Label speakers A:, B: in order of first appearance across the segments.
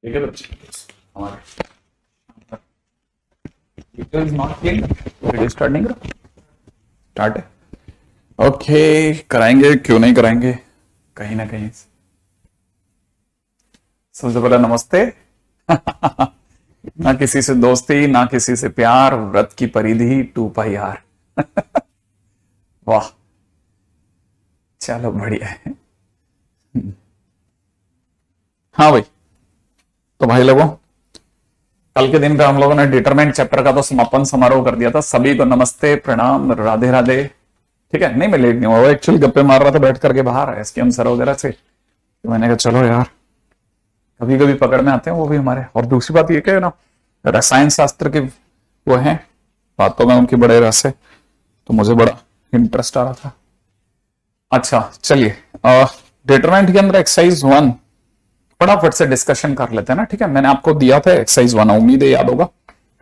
A: ठीक है बच्चे, हमारे details not clean, video start नहीं करा, स्टार्ट है। ओके, कराएंगे, क्यों नहीं कराएंगे, कहीं ना कहीं। सबसे पहले नमस्ते। ना किसी से दोस्ती, ना किसी से प्यार, व्रत की परिधि 2πr। वाह, चलो बढ़िया है। हाँ भाई, तो भाई लोगों, कल के दिन पे हम लोगों ने डिटरमिनेंट चैप्टर का तो समापन समारोह कर दिया था। सभी को नमस्ते, प्रणाम, राधे राधे। ठीक है, नहीं मैं लेट नहीं हुआ, वो एक्चुअली गप्पे मार रहा था बैठ करके बाहर एसकेएम सर वगैरह से, तो मैंने कहा चलो यार, कभी कभी पकड़ में आते हैं वो भी हमारे। और दूसरी बात ये क्या है ना, रसायन शास्त्र के वो हैं बातों में, उनकी बड़े रस है, तो मुझे बड़ा इंटरेस्ट आ रहा था। अच्छा चलिए, डिटरमिनेंट के अंदर एक्सरसाइज 1 फटाफट से डिस्कशन कर लेते हैं ना। ठीक है, मैंने आपको दिया था एक्सरसाइज 1, उम्मीद है याद होगा,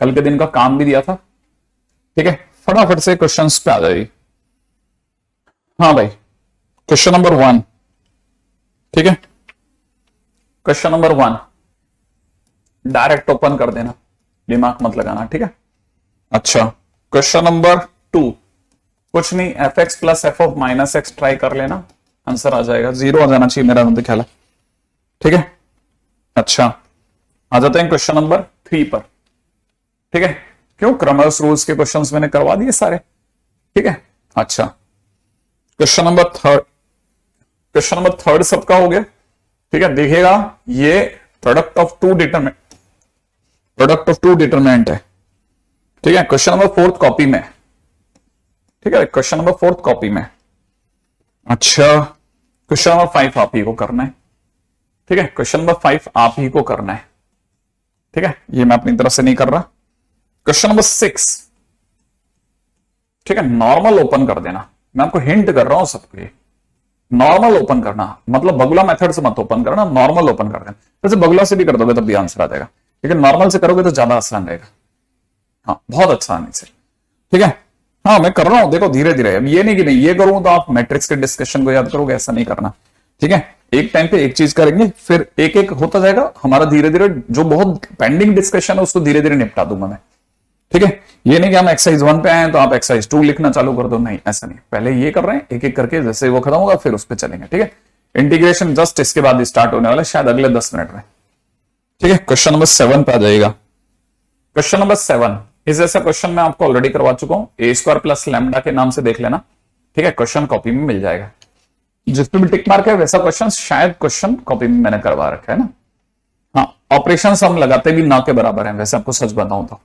A: कल के दिन का काम भी दिया था। ठीक है, फटाफट से क्वेश्चंस पे आ जाइए। हाँ भाई, क्वेश्चन नंबर 1। ठीक है, क्वेश्चन नंबर 1 डायरेक्ट ओपन कर देना, दिमाग मत लगाना। ठीक है, अच्छा क्वेश्चन नंबर 2, कुछ नहीं, F x plus F of minus x try कर लेना, आंसर आ जाएगा, 0 आ जाना चाहिए मेरा ख्याल है। ठीक है, अच्छा आ जाते हैं क्वेश्चन नंबर 3 पर। ठीक है, क्यों, क्रमर्स रूल्स के क्वेश्चंस मैंने करवा दिए सारे। ठीक है, अच्छा क्वेश्चन नंबर 3, क्वेश्चन नंबर 3 सबका हो गया। ठीक है, देखिएगा ये प्रोडक्ट ऑफ टू डिटरमिनेंट है। ठीक है, क्वेश्चन नंबर 4 कॉपी में। ठीक है, क्वेश्चन नंबर 4 कॉपी में। अच्छा क्वेश्चन नंबर 5 आप ही को करना है। ठीक है, क्वेश्चन नंबर 5 आप ही को करना है। ठीक है, ये मैं अपनी तरफ से नहीं कर रहा। क्वेश्चन नंबर 6, ठीक है, नॉर्मल ओपन कर देना, मैं आपको हिंट कर रहा हूं सबके लिए। नॉर्मल ओपन करना मतलब बगुला मेथड से मत ओपन करना, नॉर्मल ओपन कर देना। वैसे बगुला से भी कर दोगे तब भी आंसर आ जाएगा, लेकिन नॉर्मल से करोगे तो ज्यादा आसान रहेगा। हाँ, बहुत अच्छा आने से। ठीक है, हाँ मैं कर रहा हूं, देखो धीरे धीरे। अब ये नहीं कि नहीं ये करूं तो आप मैट्रिक्स के डिस्कशन को याद करोगे, ऐसा नहीं करना। ठीक है, एक टाइम पे एक चीज करेंगे, फिर एक एक होता जाएगा हमारा, धीरे धीरे जो बहुत पेंडिंग डिस्कशन है उसको धीरे धीरे निपटा दूंगा मैं। ठीक है, ये नहीं कि हम एक्सरसाइज 1 पे आए तो आप एक्सरसाइज 2 लिखना चालू कर दो, नहीं ऐसा नहीं, पहले ये कर रहे हैं एक एक करके, जैसे वो खत्म होगा फिर उस पर चलेंगे। ठीक है, इंटीग्रेशन जस्ट इसके बाद स्टार्ट होने वाला है, शायद अगले 10 मिनट में। ठीक है, क्वेश्चन नंबर 7 पे आ जाएगा। क्वेश्चन नंबर 7 इस ऐसा क्वेश्चन मैं आपको ऑलरेडी करवा चुका हूं, ए स्क्वायर प्लस लैम्डा के नाम से देख लेना। ठीक है, क्वेश्चन कॉपी में मिल जाएगा, जिसपे भी टिक मार्क है वैसा क्वेश्चन शायद क्वेश्चन कॉपी में मैंने करवा रखा है ना। हाँ, ऑपरेशंस हम लगाते भी ना के बराबर हैं, वैसे आपको सच बताऊं तो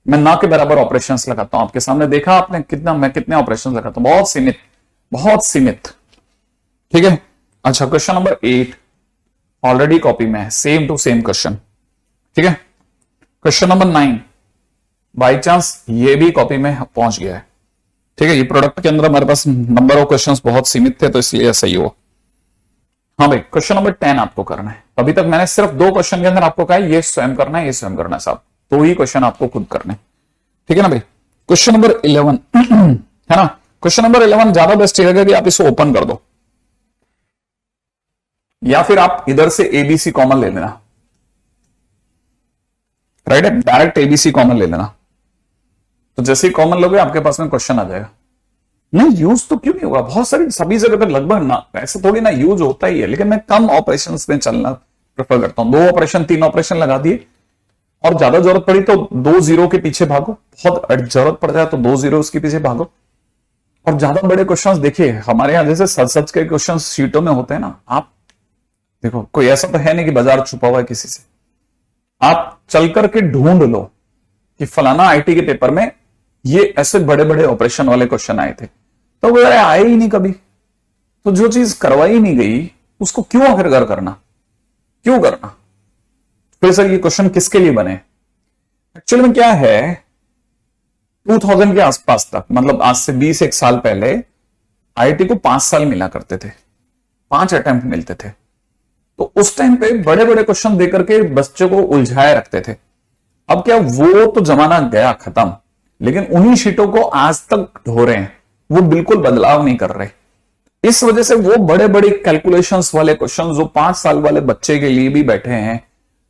A: मैं ना के बराबर ऑपरेशंस लगाता हूं। आपके सामने देखा आपने कितना, मैं कितने ऑपरेशंस लगाता हूं, बहुत सीमित, बहुत सीमित। ठीक है, अच्छा क्वेश्चन नंबर 8 ऑलरेडी कॉपी में है, सेम टू सेम क्वेश्चन। ठीक है, क्वेश्चन नंबर 9 बाई चांस ये भी कॉपी में पहुंच गया है। ठीक है, ये प्रोडक्ट के अंदर हमारे पास नंबर ऑफ क्वेश्चंस बहुत सीमित थे तो इसलिए सही हो। हाँ भाई, क्वेश्चन नंबर 10 आपको करना है। अभी तक मैंने सिर्फ 2 क्वेश्चन के अंदर आपको कहा है ये स्वयं करना है, ये स्वयं करना है साहब, 2 ही क्वेश्चन आपको खुद करने। ठीक है ना भाई, क्वेश्चन नंबर 11 है ना, क्वेश्चन नंबर 11 ज्यादा बेस्ट रहेगा कि आप इसे ओपन कर दो, या फिर आप इधर से एबीसी कॉमन ले लेना। राइट है, डायरेक्ट एबीसी कॉमन ले लेना, तो जैसे ही कॉमन लोगे आपके पास में क्वेश्चन आ जाएगा। नहीं यूज तो क्यों नहीं होगा, बहुत सारी सभी जगह पर लगभग ना, ऐसे थोड़ी ना यूज होता ही है, लेकिन मैं कम ऑपरेशंस में चलना प्रेफर करता हूं। 2 ऑपरेशन 3 ऑपरेशन लगा दिए, और ज्यादा जरूरत पड़ी तो 2 जीरो के पीछे भागो, बहुत जरूरत पड़ जाए तो 2 जीरो के पीछे भागो। और ज्यादा बड़े क्वेश्चंस देखिए हमारे यहां जैसे सच सच के क्वेश्चंस शीटों में होते हैं ना, आप देखो कोई ऐसा तो है नहीं कि बाजार छुपा हुआ है किसी से, आप चल करके ढूंढ लो कि फलाना आईटी के पेपर में ये ऐसे बड़े बड़े ऑपरेशन वाले क्वेश्चन आए थे, तो वो आए ही नहीं कभी। तो जो चीज करवाई नहीं गई उसको क्यों आखिर घर करना, क्यों करना। फिर सर ये क्वेश्चन किसके लिए बने, एक्चुअली में क्या है, 2000 के आसपास तक, मतलब आज से 20 साल पहले आईआईटी को 5 साल मिला करते थे, 5 अटेम्प्ट मिलते थे। तो उस टाइम पे बड़े बड़े क्वेश्चन देकर के बच्चों को उलझाए रखते थे। अब क्या वो तो जमाना गया खत्म, लेकिन उन्हीं शीटों को आज तक ढो रहे हैं, वो बिल्कुल बदलाव नहीं कर रहे। इस वजह से वो बड़े बड़े कैलकुलेशंस वाले क्वेश्चन जो 5 साल वाले बच्चे के लिए भी बैठे हैं,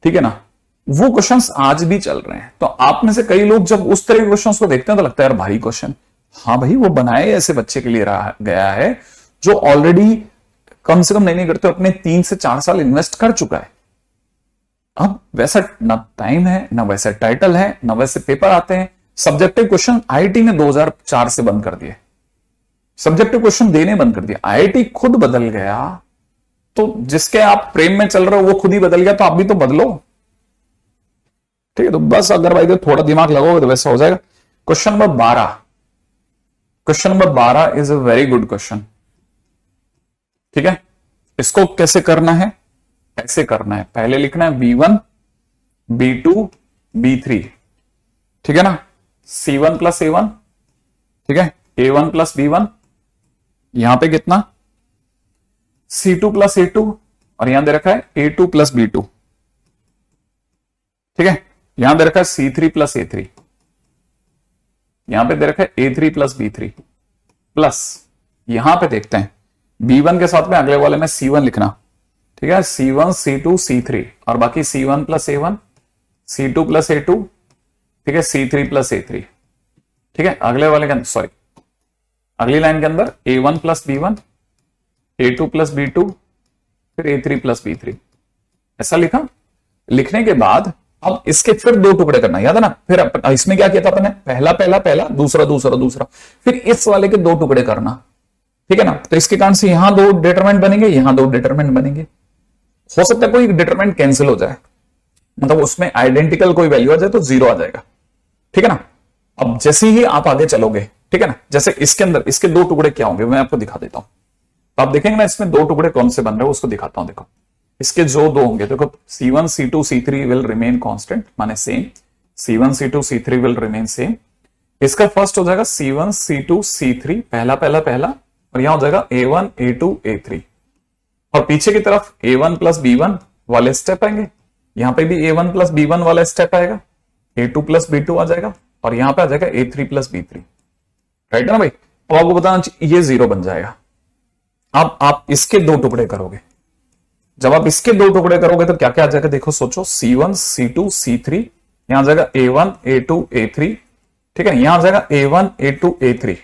A: ठीक है ना, वो क्वेश्चंस आज भी चल रहे हैं। तो आप में से कई लोग जब उस तरह के क्वेश्चंस को देखते हैं तो लगता है यार भारी क्वेश्चन। हाँ भाई, वो बनाए ऐसे बच्चे के लिए रहा गया है जो ऑलरेडी कम से कम नहीं करते अपने 3 से 4 साल इन्वेस्ट कर चुका है। अब वैसा ना टाइम है, ना वैसा टाइटल है, ना वैसे पेपर आते हैं। सब्जेक्टिव क्वेश्चन आईआईटी ने 2004 से बंद कर दिए, सब्जेक्टिव क्वेश्चन देने बंद कर दिया। आईआईटी खुद बदल गया, तो जिसके आप प्रेम में चल रहे हो वो खुद ही बदल गया, तो आप भी तो बदलो। ठीक है, तो बस अगर भाई तो थोड़ा दिमाग लगाओगे तो वैसा हो जाएगा। Question number 12, question number 12 is a very good question. ठीक है, इसको कैसे करना है, ऐसे करना है, पहले लिखना है V1 B2 B3, ठीक है ना, C1 प्लस A1, ठीक है, A1 प्लस B1, यहां पे कितना C2 प्लस A2, और यहां दे रखा है A2 प्लस B2, ठीक है, यहां दे रखा है C3 प्लस A3, यहां पे दे रखा है A3 प्लस B3, प्लस यहां पे देखते हैं B1 के साथ में अगले वाले में C1 लिखना, ठीक है, C1 C2 C3 और बाकी C1 plus A1 C2 plus A2, ठीक है, C3 प्लस A3, ठीक है, अगले वाले के अंदर सॉरी अगली लाइन के अंदर A1 plus B1 A2 plus B2 फिर A3 प्लस B3, ऐसा लिखा। लिखने के बाद अब इसके फिर 2 टुकड़े करना, याद है ना, फिर इसमें क्या किया था अपने, पहला पहला पहला दूसरा दूसरा दूसरा, फिर इस वाले के 2 टुकड़े करना, ठीक है ना। तो इसके कारण से यहां 2 डिटरमिनेंट बनेंगे, यहां 2 डिटरमिनेंट बनेंगे। हो सकता है कोई डिटरमिनेंट कैंसिल हो जाए, मतलब उसमें आइडेंटिकल कोई वैल्यू आ जाए तो 0 आ जाएगा, ठीक है ना। अब जैसे ही आप आगे चलोगे, ठीक है ना, जैसे इसके अंदर इसके 2 टुकड़े क्या होंगे मैं आपको दिखा देता हूं। तो आप देखेंगे ना इसमें 2 टुकड़े कौन से बन रहे हैं उसको दिखाता हूं। देखो इसके जो 2 होंगे, देखो C1 C2 C3 will remain constant, माने same, C1 C2 C3 will remain same. इसका फर्स्ट हो जाएगा C1 C2 C3 पहला पहला पहला, और यहां हो जाएगा A1 A2 A3, और पीछे की तरफ A1 प्लस B1 वाले स्टेप आएंगे, यहां पे भी A1 प्लस B1 वाला स्टेप आएगा, A2 प्लस B2 आ जाएगा, और यहां पे आ जाएगा A3 प्लस B3, राइट है ना भाई। अब आपको बताना चाहिए ये 0 बन जाएगा। अब आप इसके 2 टुकड़े करोगे, जब आप इसके 2 टुकड़े करोगे तो क्या क्या आ जाएगा, देखो सोचो, C1 C2 C3, यहां आ जाएगा A1 A2 A3, ठीक है, यहां आ जाएगा A1 A2 A3,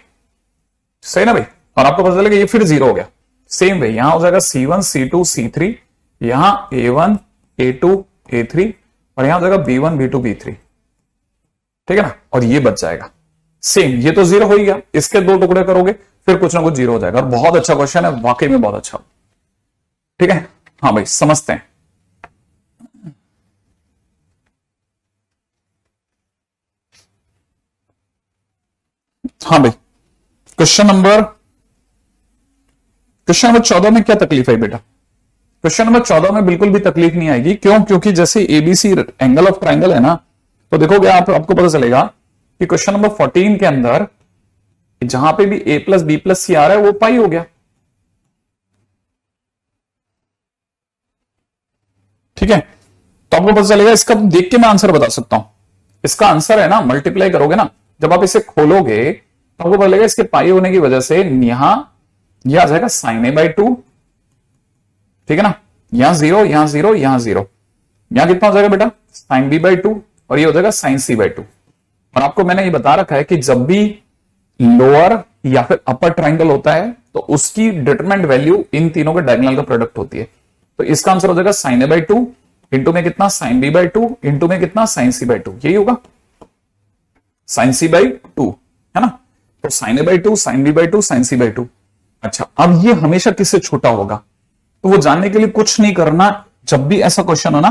A: सही ना भाई। और आपको पता चलेगा ये फिर 0 हो गया, सेम वे यहां हो जाएगा C1 C2 C3, यहां A1 A2 A3, और यहां हो जाएगा B1 B2 B3, ठीक है ना, और ये बच जाएगा सेम। ये तो 0 हो ही गया, इसके 2 टुकड़े करोगे फिर कुछ ना कुछ 0 हो जाएगा। और बहुत अच्छा क्वेश्चन है, वाकई में बहुत अच्छा, ठीक है। हाँ भाई समझते हैं। हाँ भाई, क्वेश्चन नंबर 14 में क्या तकलीफ है बेटा? क्वेश्चन नंबर 14 में बिल्कुल भी तकलीफ नहीं आएगी। क्यों? क्योंकि जैसे एबीसी एंगल ऑफ ट्राइंगल है ना, तो देखोगे आपको पता चलेगा कि क्वेश्चन नंबर 14 के अंदर जहां पे भी a प्लस बी प्लस सी आ रहा है वो पाई हो गया, ठीक है। तो आपको पता चलेगा, इसका देख के मैं आंसर बता सकता हूं। इसका आंसर है ना, मल्टीप्लाई करोगे ना, जब आप इसे खोलोगे तो आपको पता लगेगा इसके पाई होने की वजह से यहां यह आ जाएगा साइन a/2, ठीक है ना, यहां 0 यहां 0 यहां 0, यहां कितना हो जाएगा बेटा साइन b/2, और ये हो जाएगा साइन c/2। और आपको मैंने ये बता रखा है कि जब भी लोअर या फिर अपर ट्राइंगल होता है तो उसकी डिटरमिनेंट वैल्यू इन तीनों के डायगोनल का प्रोडक्ट होती है। तो इसका आंसर हो जाएगा साइन a/2 इंटू में कितना साइन b/2 इंटू में कितना साइन c/2, यही होगा साइन c/2, है ना। तो sign a/2 sign b/2 sign c/2। अच्छा, अब ये हमेशा किससे छोटा होगा, तो वो जानने के लिए कुछ नहीं करना। जब भी ऐसा क्वेश्चन हो ना,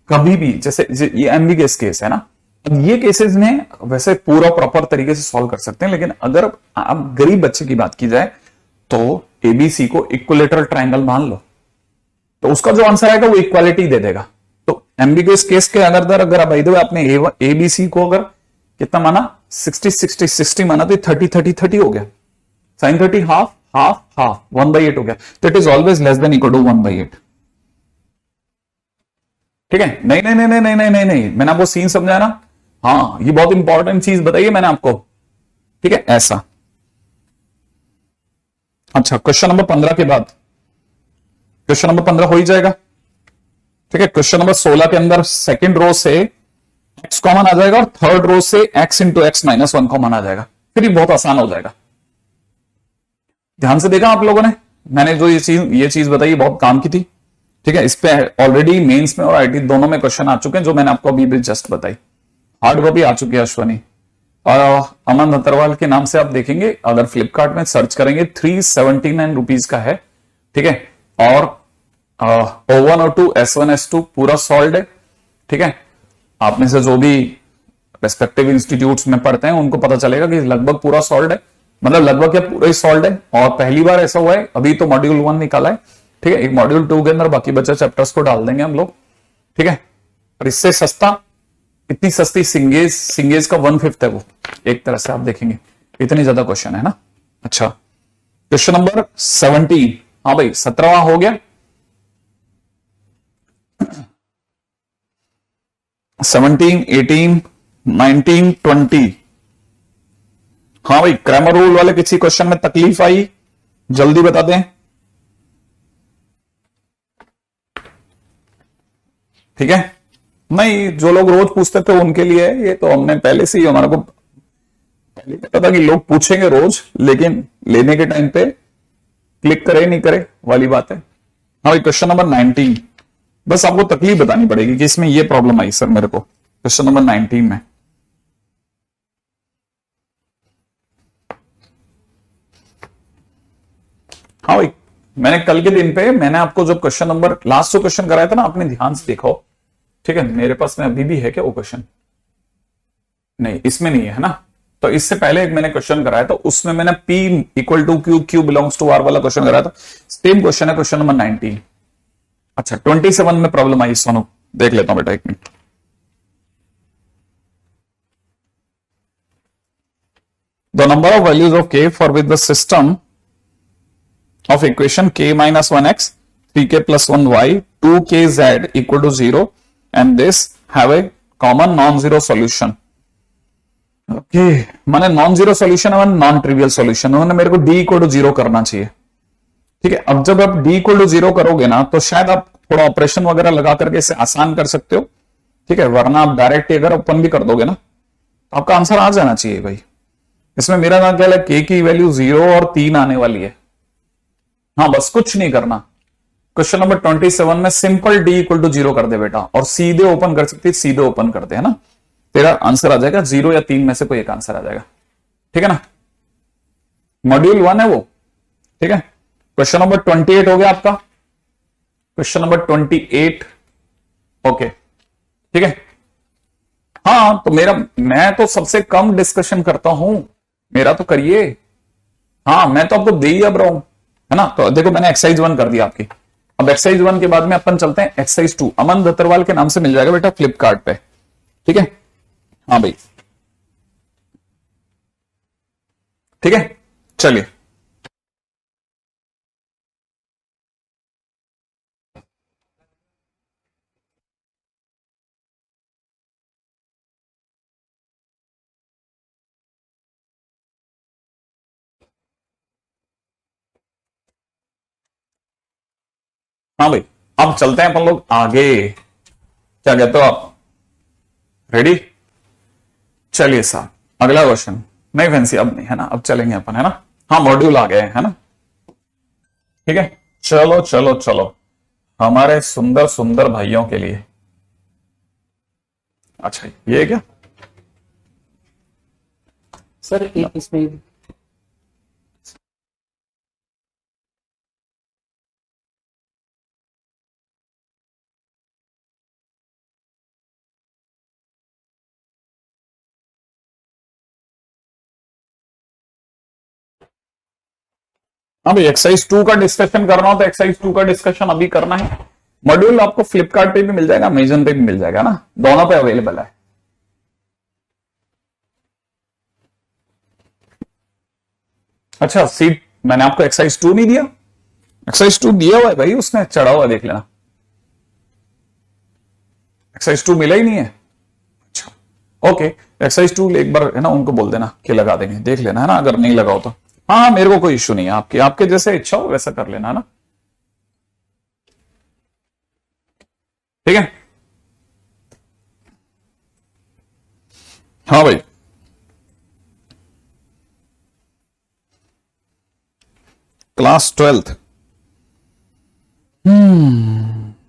A: कभी भी, जैसे ये एमबीबीएस केस है ना, अब ये केसेस में वैसे पूरा प्रॉपर तरीके से सॉल्व कर सकते हैं, लेकिन अगर आप गरीब बच्चे की बात की जाए तो एबीसी को इक्विलेटरल ट्राइंगल मान लो, तो उसका जो आंसर आएगा वो इक्वालिटी दे देगा। तो एमबीबीएस केस के अगर आपने एबीसी को अगर कितना माना 60 माना तो 30 हो गया, साइन 30 हाफ हाफ हाफ 1/8 हो गया, तो it is always less than equal to 1/8, ठीक है। नहीं नहीं नहीं नहीं नहीं नहीं नहीं, मैंने आपको सीन समझाया ना। हाँ, ये बहुत इंपॉर्टेंट चीज बताइए मैंने आपको, ठीक है, ऐसा। अच्छा, क्वेश्चन नंबर 15 के बाद क्वेश्चन नंबर 15 हो ही जाएगा, ठीक है, क्वेश्चन नंबर 16 के अंदर सेकंड रो से x कॉमन आ जाएगा और थर्ड रो से x into x minus one common आ जाएगा, फिर ये बहुत आसान हो जाएगा। ध्यान से देखा आप लोगों ने, मैंने जो ये चीज बताई बहुत काम की थी। ठीक है, इस पे ऑलरेडी मेंस में और आईटी दोनों में क्वेश्चन आ चुके हैं, जो मैंने आपको अभी भी जस्ट बताई। हार्ड कॉपी आ चुकी है अश्वनी और अमन अग्रवाल के नाम से आप देखेंगे, अगर फ्लिपकार्ट में सर्च करेंगे 379 रुपीज का है। ठीक है, और O1 O2 S1 S2 पूरा सॉल्व है। ठीक है, आप में से जो भी रेस्पेक्टिव इंस्टीट्यूट्स में पढ़ते हैं उनको पता चलेगा कि लगभग पूरा सॉल्व है, मतलब लगभग क्या पूरा ही सॉल्व है। और पहली बार ऐसा हुआ है, अभी तो मॉड्यूल 1 निकाला है। ठीक है, एक मॉड्यूल 2 के अंदर बाकी बचे चैप्टर्स को डाल देंगे हम लोग। ठीक है, और इससे सस्ता, इतनी सस्ती सिंगेज का 1/5 है वो, एक तरह से आप देखेंगे इतनी ज्यादा क्वेश्चन है ना। अच्छा, क्वेश्चन नंबर 17, हाँ भाई 17वां हो गया। 17, 18, 19, 20। हाँ भाई, क्रैमर रूल वाले किसी क्वेश्चन में तकलीफ आई, जल्दी बता दें। ठीक है, नहीं, जो लोग रोज पूछते थे उनके लिए ये तो हमने पहले से ही, हमारे को पहले पता था कि लोग पूछेंगे रोज, लेकिन लेने के टाइम पे क्लिक करे नहीं करे वाली बात है। हाँ भाई, क्वेश्चन नंबर 19, बस आपको तकलीफ बतानी पड़ेगी कि इसमें ये प्रॉब्लम आई सर मेरे को, क्वेश्चन नंबर 19 में। हाँ भाई, मैंने कल के दिन पे मैंने आपको जो क्वेश्चन नंबर लास्ट जो क्वेश्चन कराया था ना, आपने ध्यान से देखो। ठीक है, मेरे पास में अभी भी है क्या वो क्वेश्चन? नहीं, इसमें नहीं है ना। तो इससे पहले एक मैंने क्वेश्चन कराया था, उसमें मैंने P equal to Q, Q belongs to R वाला क्वेश्चन कराया था। सेम क्वेश्चन है क्वेश्चन नंबर 19। अच्छा, 27 में प्रॉब्लम आई, सोनू देख लेता हूं बेटा, एक minute. The number of values of K for with the system of equation k minus 1x 3k plus 1y 2kz equal to 0 and this have a common non-zero solution। Okay, माने non zero solution है, non trivial solution है, मेरे को d equal to 0 करना चाहिए। ठीक है, अब जब आप d इक्वल टू 0 करोगे ना, तो शायद आप थोड़ा ऑपरेशन वगैरह लगा करके इसे आसान कर सकते हो। ठीक है, वरना आप डायरेक्ट अगर ओपन भी कर दोगे ना, तो आपका आंसर आ जाना चाहिए भाई। इसमें मेरा ना क्या है, k की वैल्यू 0 और 3 आने वाली है। हाँ, बस कुछ नहीं करना। क्वेश्चन नंबर 27 में सिंपल d इक्वल टू 0 कर दे बेटा, और सीधे ओपन कर सकती है, सीधे ओपन कर दे, है ना, तेरा आंसर आ जाएगा 0 या 3 में से कोई एक आंसर आ जाएगा। ठीक है ना, मॉड्यूल 1 है वो। ठीक है, क्वेश्चन नंबर 28 हो गया आपका, क्वेश्चन नंबर 28। ओके, ठीक है। हाँ, तो मैं तो सबसे कम डिस्कशन करता हूं, मेरा तो करिए। हाँ, मैं तो आपको दे ही अब रहा हूं, है ना। तो देखो, मैंने एक्सरसाइज 1 कर दिया आपकी। अब एक्सरसाइज 1 के बाद में अपन चलते हैं एक्सरसाइज 2। अमन दत्तरवाल के नाम से मिल जाएगा बेटा फ्लिपकार्ट पे। ठीक है, हाँ भाई, ठीक है, चलिए। हाँ भाई, अब चलते हैं अपन लोग आगे। क्या कहते हो आप? रेडी? चलिए साहब, अगला क्वेश्चन। नहीं फैंसी अब नहीं है ना, अब चलेंगे अपन, है ना। हाँ, मॉड्यूल आ गए हैं, है ना। ठीक है, चलो चलो चलो, हमारे सुंदर सुंदर भाइयों के लिए। अच्छा, ये क्या
B: सर, एक इसमें
A: हाँ भाई, एक्सरसाइज 2 का डिस्कशन करना हो तो एक्सरसाइज 2 का डिस्कशन अभी करना है। मॉड्यूल आपको फ्लिपकार्ट पे भी मिल जाएगा, अमेजन पे भी मिल जाएगा ना, दोनों पे अवेलेबल है। अच्छा, सीट मैंने आपको एक्सरसाइज 2 नहीं दिया? एक्सरसाइज 2 दिया हुआ है भाई, उसने चढ़ा हुआ, देख लेना। एक्सरसाइज 2 मिला ही नहीं है? अच्छा, ओके, एक्सरसाइज 2 एक बार है ना उनको बोल देना कि लगा देंगे, देख लेना, है ना, अगर नहीं लगाओ तो। हाँ, मेरे को कोई इश्यू नहीं है, आपके जैसे इच्छा हो वैसा कर लेना, है ना। ठीक है। हाँ भाई, क्लास 12th